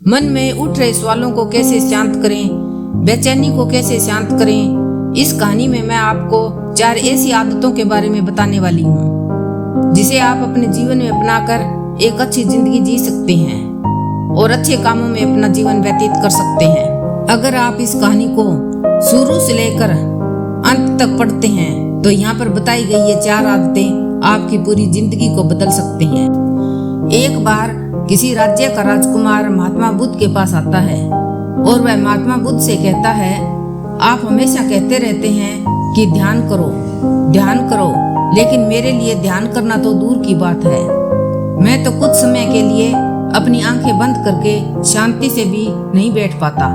मन में उठ रहे सवालों को कैसे शांत करें, बेचैनी को कैसे शांत करें, इस कहानी में मैं आपको 4 ऐसी आदतों के बारे में बताने वाली हूँ जिसे आप अपने जीवन में अपनाकर एक अच्छी जिंदगी जी सकते हैं और अच्छे कामों में अपना जीवन व्यतीत कर सकते हैं। अगर आप इस कहानी को शुरू से लेकर अंत तक पढ़ते हैं तो यहाँ पर बताई गई ये 4 आदतें आपकी पूरी जिंदगी को बदल सकती हैं। एक बार किसी राज्य का राजकुमार महात्मा बुद्ध के पास आता है और वह महात्मा बुद्ध से कहता है, आप हमेशा कहते रहते हैं कि ध्यान करो, लेकिन मेरे लिए ध्यान करना तो दूर की बात है। मैं तो कुछ समय के लिए अपनी आंखें बंद करके शांति से भी नहीं बैठ पाता।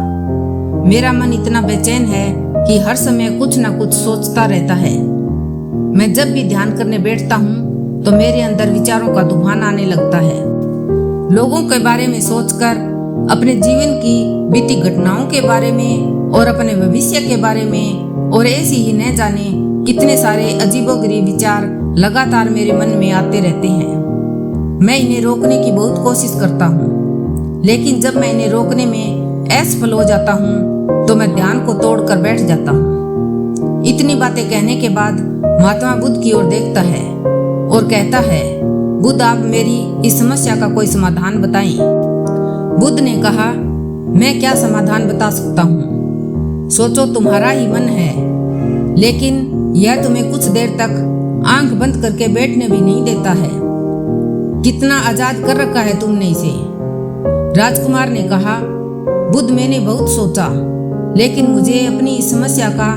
मेरा मन इतना बेचैन है कि हर समय कुछ न कुछ सोचता रहता है। मैं जब भी ध्यान करने बैठता हूँ तो मेरे अंदर विचारों का तूफान आने लगता है। लोगों के बारे में सोचकर, अपने जीवन की बीती घटनाओं के बारे में और अपने भविष्य के बारे में और ऐसी ही न जाने कितने सारे अजीबोगरीब विचार लगातार मेरे मन में आते रहते हैं। मैं इन्हें रोकने की बहुत कोशिश करता हूँ, लेकिन जब मैं इन्हें रोकने में असफल हो जाता हूँ तो मैं ध्यान को तोड़कर बैठ जाता हूँ। इतनी बातें कहने के बाद महात्मा बुद्ध की ओर देखता है और कहता है, बुद्ध, आप मेरी इस समस्या का कोई समाधान बताएं। बुद्ध ने कहा, मैं क्या समाधान बता सकता हूँ। सोचो, तुम्हारा ही मन है, लेकिन यह तुम्हें कुछ देर तक आंख बंद करके बैठने भी नहीं देता है। कितना आजाद कर रखा है तुमने इसे। राजकुमार ने कहा, बुद्ध, मैंने बहुत सोचा, लेकिन मुझे अपनी इस समस्या का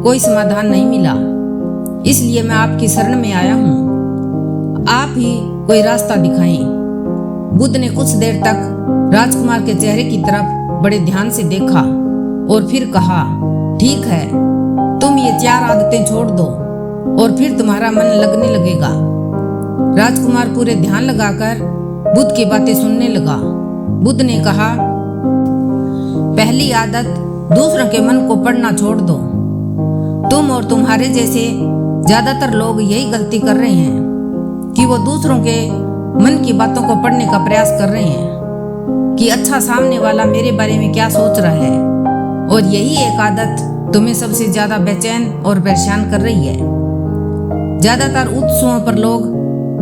कोई समाधान नहीं मिला, इसलिए मैं आपकी शरण में आया हूँ। आप ही कोई रास्ता दिखाएं। बुद्ध ने कुछ देर तक राजकुमार के चेहरे की तरफ बड़े ध्यान से देखा और फिर कहा, ठीक है, तुम ये 4 आदतें छोड़ दो और फिर तुम्हारा मन लगने लगेगा। राजकुमार पूरे ध्यान लगाकर बुद्ध की बातें सुनने लगा। बुद्ध ने कहा, पहली आदत, दूसरों के मन को पढ़ना छोड़ दो। तुम और तुम्हारे जैसे ज्यादातर लोग यही गलती कर रहे हैं कि वो दूसरों के मन की बातों को पढ़ने का प्रयास कर रहे हैं कि अच्छा, सामने वाला मेरे बारे में क्या सोच रहा है, और यही एक आदत तुम्हें सबसे ज्यादा बेचैन और परेशान कर रही है। ज्यादातर उत्सवों पर लोग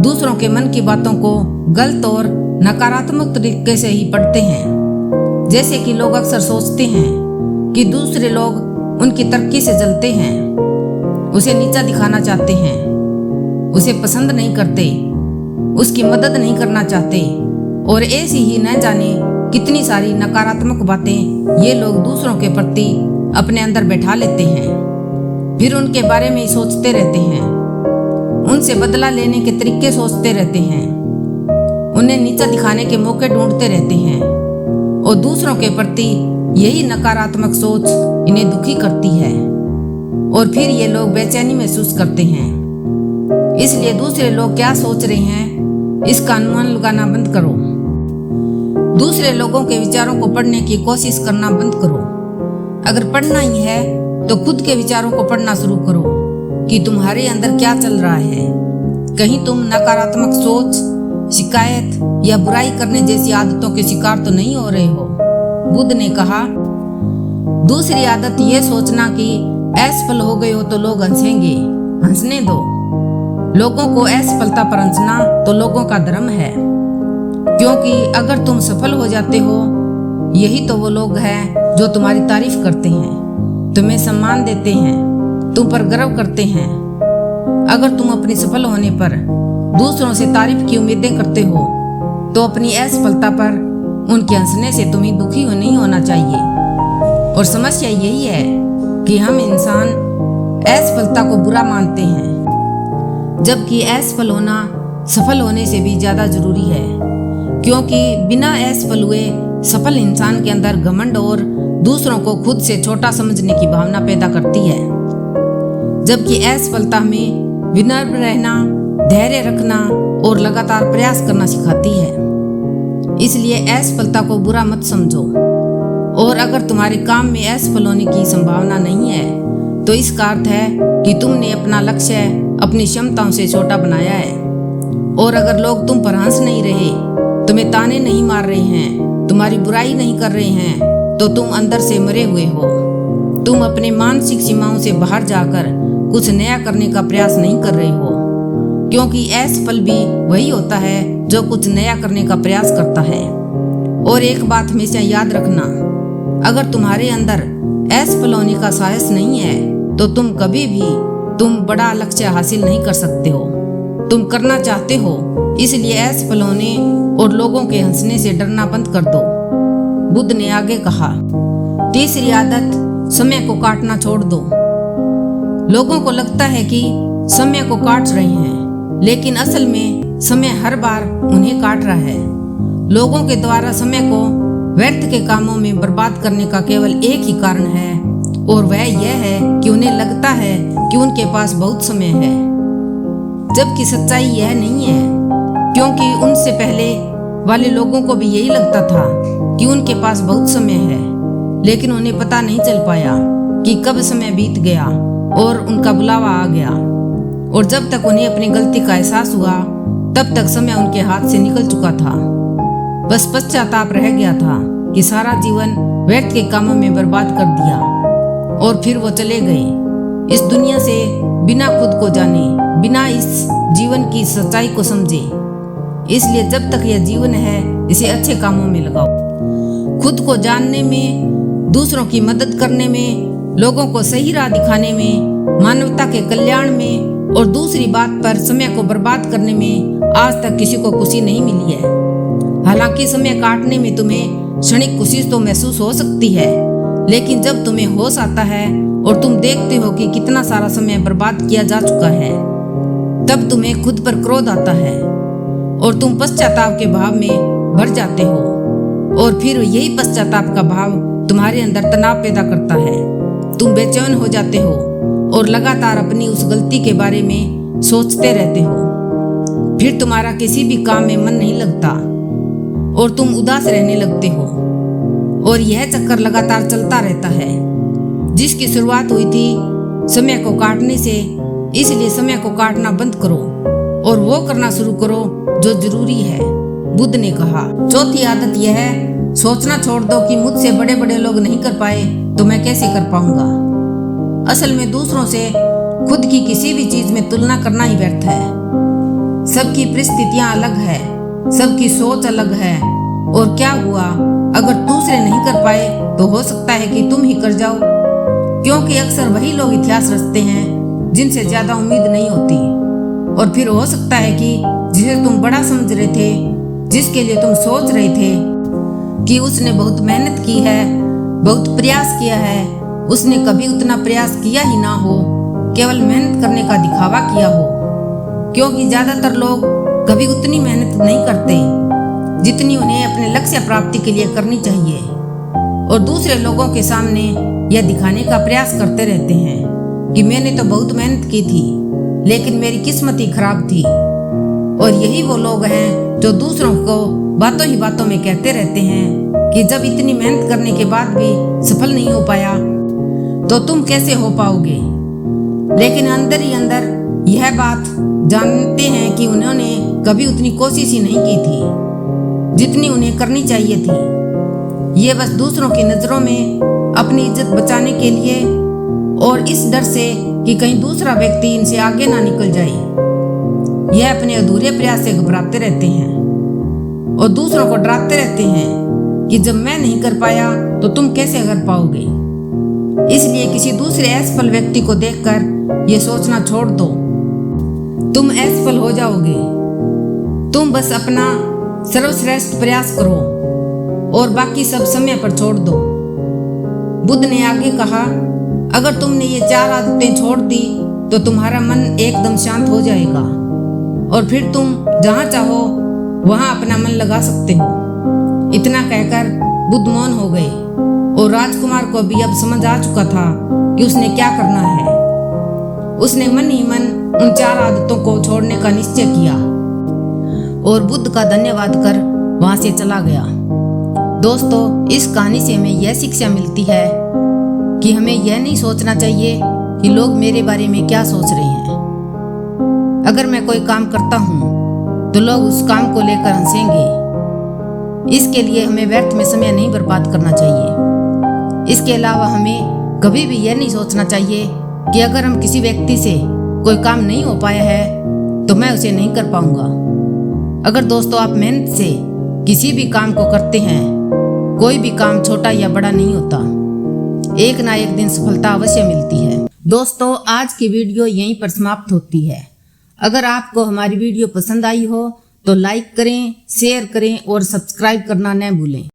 दूसरों के मन की बातों को गलत और नकारात्मक तरीके से ही पढ़ते हैं। जैसे कि लोग अक्सर सोचते हैं कि दूसरे लोग उनकी तरक्की से जलते हैं, उसे नीचा दिखाना चाहते हैं, उसे पसंद नहीं करते, उसकी मदद नहीं करना चाहते, और ऐसी ही न जाने कितनी सारी नकारात्मक बातें ये लोग दूसरों के प्रति अपने अंदर बैठा लेते हैं। फिर उनके बारे में ही सोचते रहते हैं, उनसे बदला लेने के तरीके सोचते रहते हैं, उन्हें नीचा दिखाने के मौके ढूंढते रहते हैं, और दूसरों के प्रति यही नकारात्मक सोच इन्हें दुखी करती है, और फिर ये लोग बेचैनी महसूस करते हैं। इसलिए दूसरे लोग क्या सोच रहे हैं, इसका अनुमान लगाना बंद करो। दूसरे लोगों के विचारों को पढ़ने की कोशिश करना बंद करो। अगर पढ़ना ही है तो खुद के विचारों को पढ़ना शुरू करो कि तुम्हारे अंदर क्या चल रहा है। कहीं तुम नकारात्मक सोच, शिकायत या बुराई करने जैसी आदतों के शिकार तो नहीं हो रहे हो। बुद्ध ने कहा, दूसरी आदत ये सोचना कि असफल हो गए हो तो लोग हंसेंगे। हंसने दो। लोगों को असफलता पर हंसना तो लोगों का धर्म है, क्योंकि अगर तुम सफल हो जाते हो, यही तो वो लोग हैं जो तुम्हारी तारीफ करते हैं, तुम्हें सम्मान देते हैं, तुम पर गर्व करते हैं। अगर तुम अपनी सफल होने पर दूसरों से तारीफ की उम्मीदें करते हो तो अपनी असफलता पर उनके हंसने से तुम्हें दुखी नहीं होना चाहिए। और समस्या यही है कि हम इंसान असफलता को बुरा मानते हैं, जबकि असफल होना सफल होने से भी ज्यादा जरूरी है, क्योंकि बिना असफल हुए सफल इंसान के अंदर घमंड और दूसरों को खुद से छोटा समझने की भावना पैदा करती है, जबकि असफलता में विनम्र रहना, धैर्य रखना और लगातार प्रयास करना सिखाती है। इसलिए असफलता को बुरा मत समझो, और अगर तुम्हारे काम में असफल होने की संभावना नहीं है तो इसका अर्थ है कि तुमने अपना लक्ष्य अपनी क्षमताओं से छोटा बनाया है। और अगर लोग तुम पर हंस नहीं रहे, तुम्हें ताने नहीं मार रहे हैं, तुम्हारी बुराई नहीं कर रहे हैं तो तुम अंदर से मरे हुए हो। तुम अपने मानसिक सीमाओं से बाहर जाकर कुछ नया करने का प्रयास नहीं कर रहे हो, क्योंकि असफल भी वही होता है जो कुछ नया करने का प्रयास करता है। और एक बात हमेशा याद रखना, अगर तुम्हारे अंदर असफल होने का साहस नहीं है तो तुम कभी भी बड़ा लक्ष्य हासिल नहीं कर सकते हो। तुम करना चाहते हो, इसलिए असफल होने और लोगों के हंसने से डरना बंद कर दो। बुद्ध ने आगे कहा, तीसरी आदत, समय को काटना छोड़ दो। लोगों को लगता है कि समय को काट रहे हैं, लेकिन असल में समय हर बार उन्हें काट रहा है। लोगों के द्वारा समय को व्यर्थ के कामों में बर्बाद करने का केवल एक ही कारण है, और वह यह है कि उन्हें लगता है कि उनके पास बहुत समय है, जबकि सच्चाई यह नहीं है, क्योंकि उनसे पहले वाले लोगों को भी यही लगता था कि उनके पास बहुत समय है, लेकिन उन्हें पता नहीं चल पाया कि कब समय बीत गया और उनका बुलावा आ गया। और जब तक उन्हें अपनी गलती का एहसास हुआ, तब तक समय उनके हाथ से निकल चुका था। बस पश्चाताप रह गया था कि सारा जीवन व्यर्थ के कामों में बर्बाद कर दिया। और फिर वो चले गए इस दुनिया से बिना खुद को जाने, बिना इस जीवन की सच्चाई को समझे। इसलिए जब तक यह जीवन है, इसे अच्छे कामों में लगाओ। खुद को जानने में, दूसरों की मदद करने में, लोगों को सही राह दिखाने में, मानवता के कल्याण में और दूसरी बात पर समय को बर्बाद करने में आज तक किसी को खुशी नहीं मिली है। हालांकि समय काटने में तुम्हें क्षणिक खुशी तो महसूस हो सकती है, लेकिन जब तुम्हें होश आता है और तुम देखते हो कि कितना सारा समय बर्बाद किया जा चुका है, तब तुम्हें खुद पर क्रोध आता है और तुम पश्चाताप के भाव में भर जाते हो। और फिर यही पश्चाताप का भाव तुम्हारे अंदर तनाव पैदा करता है। तुम बेचैन हो जाते हो और लगातार अपनी उस गलती के बारे में सोचते रहते हो। फिर तुम्हारा किसी भी काम में मन नहीं लगता और तुम उदास रहने लगते हो, और यह चक्कर लगातार चलता रहता है, जिसकी शुरुआत हुई थी समय को काटने से। इसलिए समय को काटना बंद करो और वो करना शुरू करो जो जरूरी है। बुद्ध ने कहा, चौथी आदत यह है, सोचना छोड़ दो कि मुझसे बड़े बड़े लोग नहीं कर पाए तो मैं कैसे कर पाऊंगा। असल में दूसरों से खुद की किसी भी चीज में तुलना करना ही व्यर्थ है। सबकी परिस्थितियां अलग है, सबकी सोच अलग है, और क्या हुआ अगर दूसरे नहीं कर पाए तो हो सकता है कि तुम ही कर जाओ, क्योंकि अक्सर वही लोग इतिहास रचते हैं जिनसे ज्यादा उम्मीद नहीं होती। और फिर हो सकता है कि जिसे तुम बड़ा समझ रहे थे, जिसके लिए तुम सोच रहे थे कि उसने बहुत मेहनत की है, बहुत प्रयास किया है, उसने कभी उतना प्रयास किया ही ना हो, केवल मेहनत करने का दिखावा किया हो। क्योंकि ज्यादातर लोग कभी उतनी मेहनत नहीं करते जितनी उन्हें अपने लक्ष्य प्राप्ति के लिए करनी चाहिए, और दूसरे लोगों के सामने यह दिखाने का प्रयास करते रहते हैं कि मैंने तो बहुत मेहनत की थी, लेकिन मेरी किस्मत ही खराब थी। और यही वो लोग हैं जो दूसरों को बातों ही बातों में कहते रहते हैं कि जब इतनी मेहनत करने के बाद भी सफल नहीं हो पाया तो तुम कैसे हो पाओगे। लेकिन अंदर ही अंदर यह बात जानते हैं कि उन्होंने कभी उतनी कोशिश ही नहीं की थी जितनी उन्हें करनी चाहिए थी। ये बस दूसरों की नजरों में अपनी इज्जत बचाने के लिए और इस डर से कि कहीं दूसरा व्यक्ति इनसे आगे ना निकल जाए, यह अपने अधूरे प्रयास से घबराते रहते हैं और दूसरों को डराते रहते हैं कि जब मैं नहीं कर पाया तो तुम कैसे कर पाओगे। इसलिए किसी दूसरे असफल व्यक्ति को देखकर यह सोचना छोड़ दो, तुम असफल हो जाओगे। तुम बस अपना सर्वश्रेष्ठ प्रयास करो और बाकी सब समय पर छोड़ दो। बुद्ध ने आगे कहा, अगर तुमने ये 4 आदतें छोड़ दी तो तुम्हारा मन एकदम शांत हो जाएगा और फिर तुम जहां चाहो वहां अपना मन लगा सकते हो। इतना कहकर बुद्ध मौन हो गए और राजकुमार को भी अब समझ आ चुका था कि उसने क्या करना है। उसने मन ही मन उन 4 आदतों को छोड़ने का निश्चय किया और बुद्ध का धन्यवाद कर वहां से चला गया। दोस्तों, इस कहानी से हमें यह शिक्षा मिलती है कि हमें यह नहीं सोचना चाहिए कि लोग मेरे बारे में क्या सोच रहे हैं। अगर मैं कोई काम करता हूँ तो लोग उस काम को लेकर हंसेंगे, इसके लिए हमें व्यर्थ में समय नहीं बर्बाद करना चाहिए। इसके अलावा हमें कभी भी यह नहीं सोचना चाहिए कि अगर हम किसी व्यक्ति से कोई काम नहीं हो पाया है तो मैं उसे नहीं कर पाऊंगा। अगर दोस्तों आप मेहनत से किसी भी काम को करते हैं, कोई भी काम छोटा या बड़ा नहीं होता, एक ना एक दिन सफलता अवश्य मिलती है। दोस्तों आज की वीडियो यहीं पर समाप्त होती है। अगर आपको हमारी वीडियो पसंद आई हो तो लाइक करें, शेयर करें और सब्सक्राइब करना न भूलें।